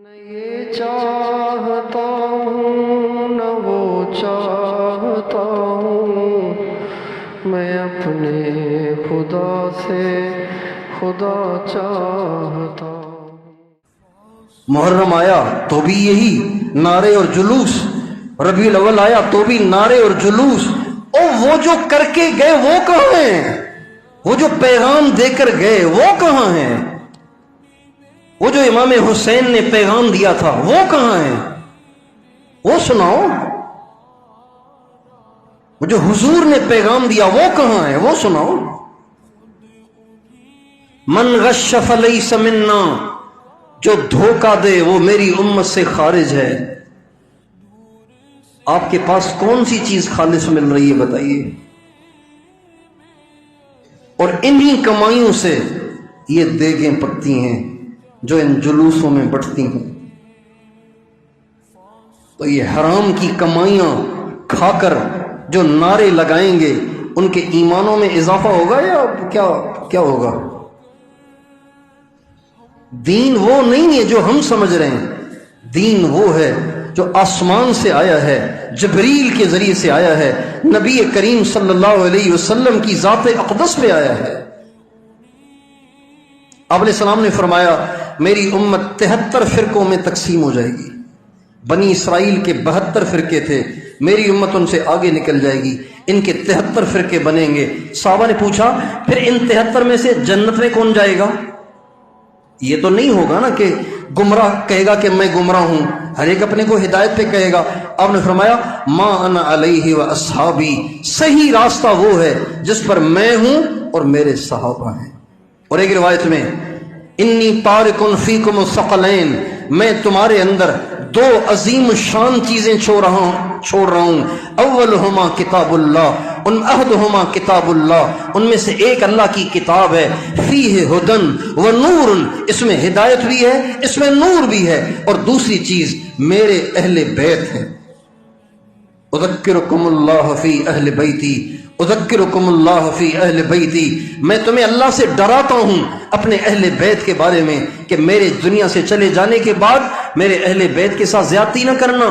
نہ یہ چاہتا ہوں نہ وہ چاہتا ہوں، میں اپنے خدا سے خدا چاہتا ہوں۔ محرم آیا تو بھی یہی نعرے اور جلوس، ربیع الاول آیا تو بھی نعرے اور جلوس۔ او وہ جو کر کے گئے وہ کہاں ہیں؟ وہ جو پیغام دے کر گئے وہ کہاں ہیں؟ وہ جو امام حسین نے پیغام دیا تھا وہ کہاں ہیں؟ وہ سناؤ۔ وہ جو حضور نے پیغام دیا وہ کہاں ہے؟ وہ سناؤ۔ من غش فلیس منا، جو دھوکہ دے وہ میری امت سے خارج ہے۔ آپ کے پاس کون سی چیز خالص مل رہی ہے بتائیے؟ اور انہی کمائیوں سے یہ دیگیں پکتی ہیں جو ان جلوسوں میں بٹتی ہیں۔ تو یہ حرام کی کمائیاں کھا کر جو نعرے لگائیں گے ان کے ایمانوں میں اضافہ ہوگا یا کیا ہوگا؟ دین وہ نہیں ہے جو ہم سمجھ رہے ہیں، دین وہ ہے جو آسمان سے آیا ہے، جبریل کے ذریعے سے آیا ہے، نبی کریم صلی اللہ علیہ وسلم کی ذات اقدس پہ آیا ہے۔ آپ علیہ السلام نے فرمایا میری امت 73 فرقوں میں تقسیم ہو جائے گی۔ بنی اسرائیل کے 72 فرقے تھے، میری امت ان سے آگے نکل جائے گی، ان کے 73 فرقے بنیں گے۔ صحابہ نے پوچھا پھر ان 73 میں سے جنت میں کون جائے گا؟ یہ تو نہیں ہوگا نا کہ گمراہ کہے گا کہ میں گمراہ ہوں، ہر ایک اپنے کو ہدایت پہ کہے گا۔ آپ نے فرمایا ما انا علیہ و اصحابی، صحیح راستہ وہ ہے جس پر میں ہوں اور میرے صحابہ ہیں۔ اور ایک روایت میں انی تارک فیکم الثقلین، میں تمہارے اندر دو عظیم شان چیزیں چھوڑ رہا ہوں۔ اولہما کتاب اللہ، احدہما کتاب اللہ، ان میں سے ایک اللہ کی کتاب ہے، فیہ ہدن و نور، اس میں ہدایت بھی ہے اس میں نور بھی ہے، اور دوسری چیز میرے اہل بیت ہے۔ اذکرکم اللہ فی اہل بیتی، اذکرکم اللہ فی اہل بیتی، میں تمہیں اللہ سے ڈراتا ہوں اپنے اہل بیت کے بارے میں کہ میرے دنیا سے چلے جانے کے بعد میرے اہل بیت کے ساتھ زیادتی نہ کرنا،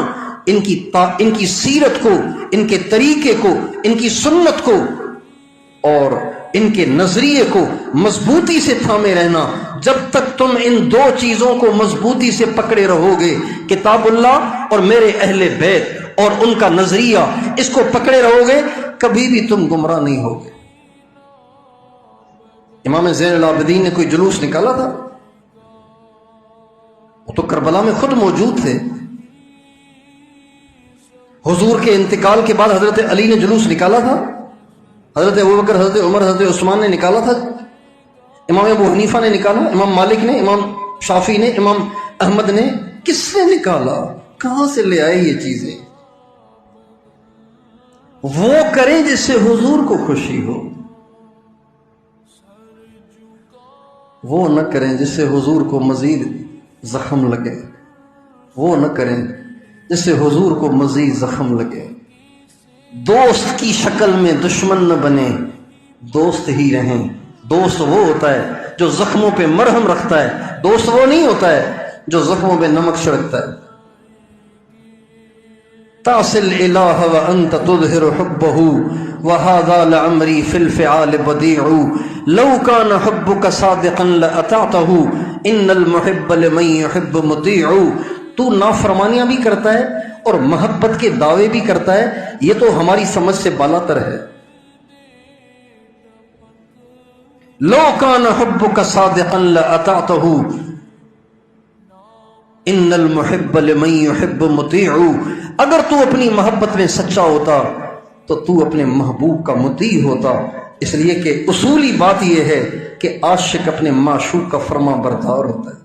ان کی سیرت کو، ان کے طریقے کو، ان کی سنت کو اور ان کے نظریے کو مضبوطی سے تھامے رہنا۔ جب تک تم ان دو چیزوں کو مضبوطی سے پکڑے رہو گے، کتاب اللہ اور میرے اہل بیت اور ان کا نظریہ، اس کو پکڑے رہو گے، کبھی بھی تم گمراہ نہیں ہوگے۔ امام زین العابدین نے کوئی جلوس نکالا تھا؟ وہ تو کربلا میں خود موجود تھے۔ حضور کے انتقال کے بعد حضرت علی نے جلوس نکالا تھا، حضرت ابوبکر، حضرت عمر، حضرت عثمان نے نکالا تھا، امام ابو حنیفہ نے نکالا، امام مالک نے، امام شافعی نے، امام احمد نے، کس نے نکالا؟ کہاں سے لے آئے یہ چیزیں؟ وہ کریں جس سے حضور کو خوشی ہو، وہ نہ کریں جس سے حضور کو مزید زخم لگے، وہ نہ کریں جس سے حضور کو مزید زخم لگے۔ دوست کی شکل میں دشمن نہ بنے، دوست ہی رہیں۔ دوست وہ ہوتا ہے جو زخموں پہ مرہم رکھتا ہے، دوست وہ نہیں ہوتا ہے جو زخموں پہ نمک چھڑکتا ہے۔ تاصل الہ وانت تظہر حبہ وہذا لعمری فی الفعال بدیع لو کان حبک صادقا لأطعتہ ان المحب لمن یحب مطیع۔ تو نافرمانیاں بھی کرتا ہے اور محبت کے دعوے بھی کرتا ہے، یہ تو ہماری سمجھ سے بالا تر ہے۔ لو کان حبک صادقا لأطعتہ ان المحب لمن یحب مطیع، اگر تو اپنی محبت میں سچا ہوتا تو تو اپنے محبوب کا مطیع ہوتا۔ اس لیے کہ اصولی بات یہ ہے کہ عاشق اپنے معشوق کا فرما بردار ہوتا ہے۔